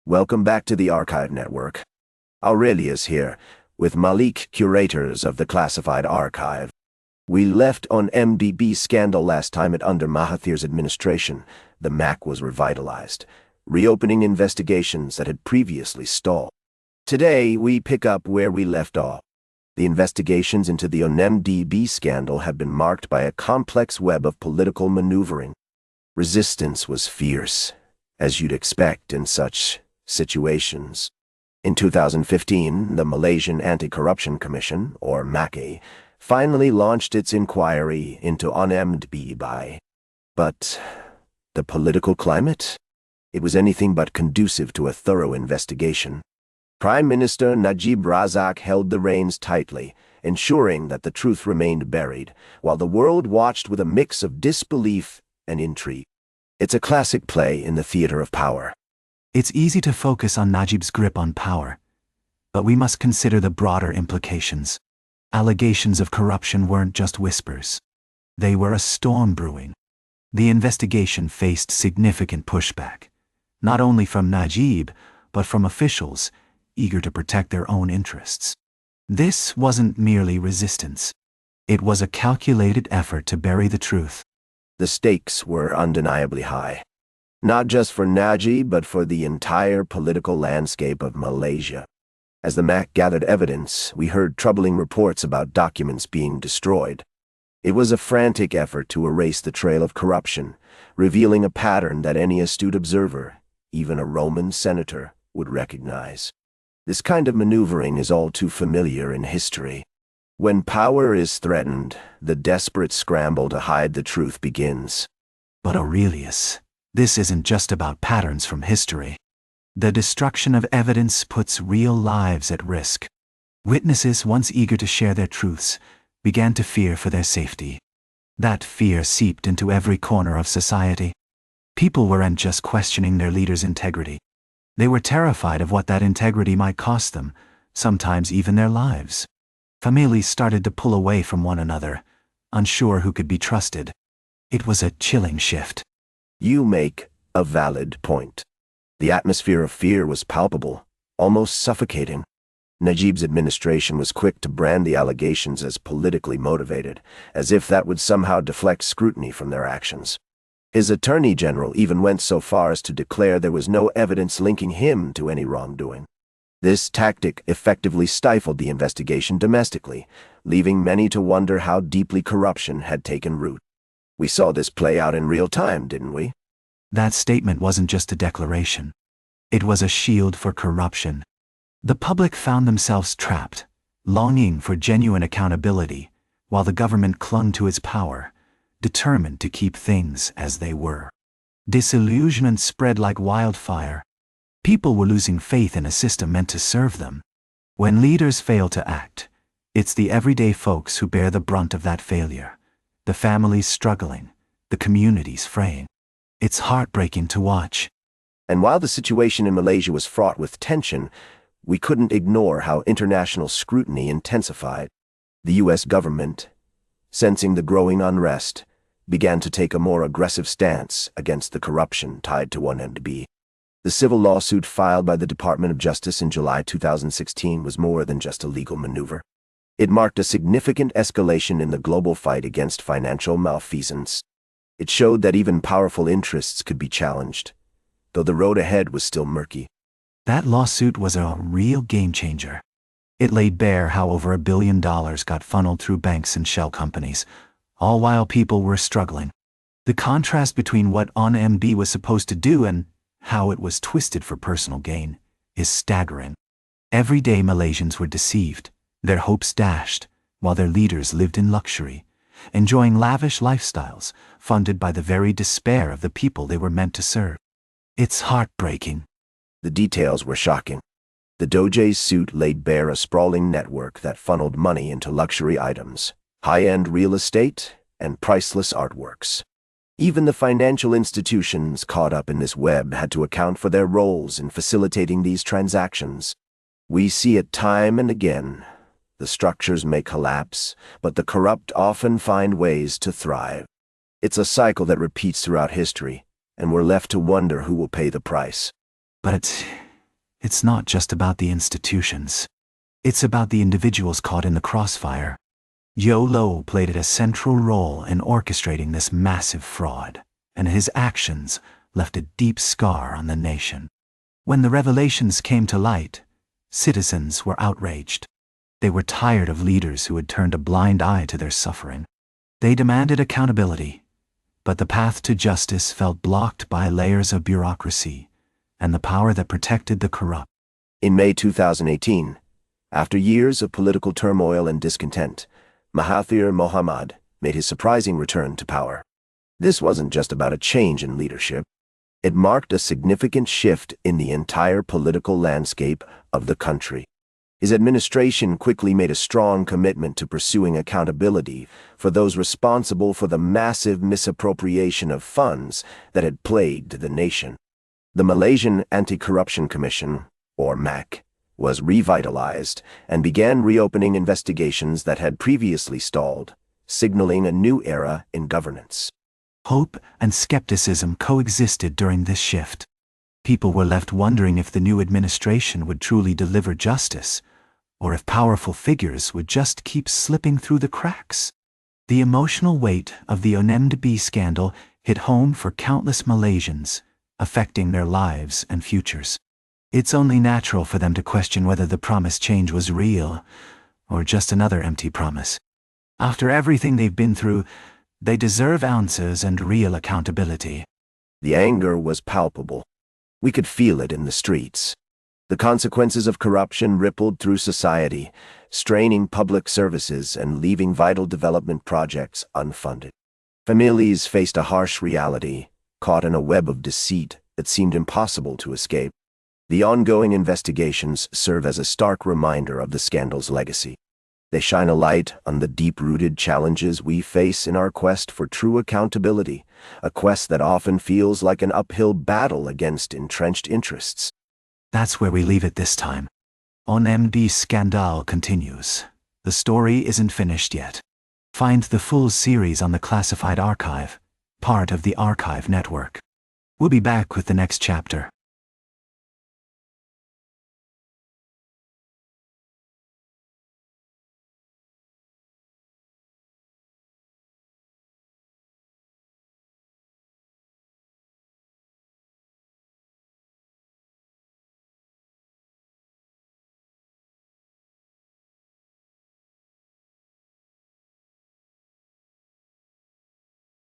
Welcome back to the Archive Network. Aurelius here, with Malik, curators of the Classified Archive. We left on MDB scandal last time under Mahathir's administration. The MAC was revitalized, reopening investigations that had previously stalled. Today, we pick up where we left off. The investigations into the MDB scandal have been marked by a complex web of political maneuvering. Resistance was fierce, as you'd expect in such situations. In 2015, the Malaysian Anti-Corruption Commission, or MACA, finally launched its inquiry into MDB. But the political climate? It was anything but conducive to a thorough investigation. Prime Minister Najib Razak held the reins tightly, ensuring that the truth remained buried, while the world watched with a mix of disbelief and intrigue. It's a classic play in the theater of power. It's easy to focus on Najib's grip on power, but we must consider the broader implications. Allegations of corruption weren't just whispers. They were a storm brewing. The investigation faced significant pushback, not only from Najib, but from officials eager to protect their own interests. This wasn't merely resistance. It was a calculated effort to bury the truth. The stakes were undeniably high, not just for Najib, but for the entire political landscape of Malaysia. As the MAC gathered evidence, we heard troubling reports about documents being destroyed. It was a frantic effort to erase the trail of corruption, revealing a pattern that any astute observer, even a Roman senator, would recognize. This kind of maneuvering is all too familiar in history. When power is threatened, the desperate scramble to hide the truth begins. But Aurelius, this isn't just about patterns from history. The destruction of evidence puts real lives at risk. Witnesses, once eager to share their truths, began to fear for their safety. That fear seeped into every corner of society. People weren't just questioning their leaders' integrity. They were terrified of what that integrity might cost them, sometimes even their lives. Families started to pull away from one another, unsure who could be trusted. It was a chilling shift. You make a valid point. The atmosphere of fear was palpable, almost suffocating. Najib's administration was quick to brand the allegations as politically motivated, as if that would somehow deflect scrutiny from their actions. His attorney general even went so far as to declare there was no evidence linking him to any wrongdoing. This tactic effectively stifled the investigation domestically, leaving many to wonder how deeply corruption had taken root. We saw this play out in real time, didn't we? That statement wasn't just a declaration. It was a shield for corruption. The public found themselves trapped, longing for genuine accountability, while the government clung to its power, determined to keep things as they were. Disillusionment spread like wildfire. People were losing faith in a system meant to serve them. When leaders fail to act, it's the everyday folks who bear the brunt of that failure. The families struggling, the communities fraying. It's heartbreaking to watch. And while the situation in Malaysia was fraught with tension, we couldn't ignore how international scrutiny intensified. The U.S. government, sensing the growing unrest, began to take a more aggressive stance against the corruption tied to MDB. The civil lawsuit filed by the Department of Justice in July 2016 was more than just a legal maneuver. It marked a significant escalation in the global fight against financial malfeasance. It showed that even powerful interests could be challenged, though the road ahead was still murky. That lawsuit was a real game-changer. It laid bare how over $1 billion got funneled through banks and shell companies, all while people were struggling. The contrast between what MDB was supposed to do and how it was twisted for personal gain is staggering. Everyday Malaysians were deceived, their hopes dashed, while their leaders lived in luxury, enjoying lavish lifestyles funded by the very despair of the people they were meant to serve. It's heartbreaking. The details were shocking. The DOJ's suit laid bare a sprawling network that funneled money into luxury items, high-end real estate, and priceless artworks. Even the financial institutions caught up in this web had to account for their roles in facilitating these transactions. We see it time and again. The structures may collapse, but the corrupt often find ways to thrive. It's a cycle that repeats throughout history, and we're left to wonder who will pay the price. But it's not just about the institutions. It's about the individuals caught in the crossfire. Yo Lo played a central role in orchestrating this massive fraud, and his actions left a deep scar on the nation. When the revelations came to light, citizens were outraged. They were tired of leaders who had turned a blind eye to their suffering. They demanded accountability, but the path to justice felt blocked by layers of bureaucracy and the power that protected the corrupt. In May 2018, after years of political turmoil and discontent, Mahathir Mohamad made his surprising return to power. This wasn't just about a change in leadership. It marked a significant shift in the entire political landscape of the country. His administration quickly made a strong commitment to pursuing accountability for those responsible for the massive misappropriation of funds that had plagued the nation. The Malaysian Anti-Corruption Commission, or MAC, was revitalized and began reopening investigations that had previously stalled, signaling a new era in governance. Hope and skepticism coexisted during this shift. People were left wondering if the new administration would truly deliver justice, or if powerful figures would just keep slipping through the cracks. The emotional weight of the ONMDB scandal hit home for countless Malaysians, affecting their lives and futures. It's only natural for them to question whether the promised change was real, or just another empty promise. After everything they've been through, they deserve answers and real accountability. The anger was palpable. We could feel it in the streets. The consequences of corruption rippled through society, straining public services and leaving vital development projects unfunded. Families faced a harsh reality, caught in a web of deceit that seemed impossible to escape. The ongoing investigations serve as a stark reminder of the scandal's legacy. They shine a light on the deep-rooted challenges we face in our quest for true accountability, a quest that often feels like an uphill battle against entrenched interests. That's where we leave it this time. ONMD Scandal continues. The story isn't finished yet. Find the full series on the Classified Archive, part of the Archive Network. We'll be back with the next chapter.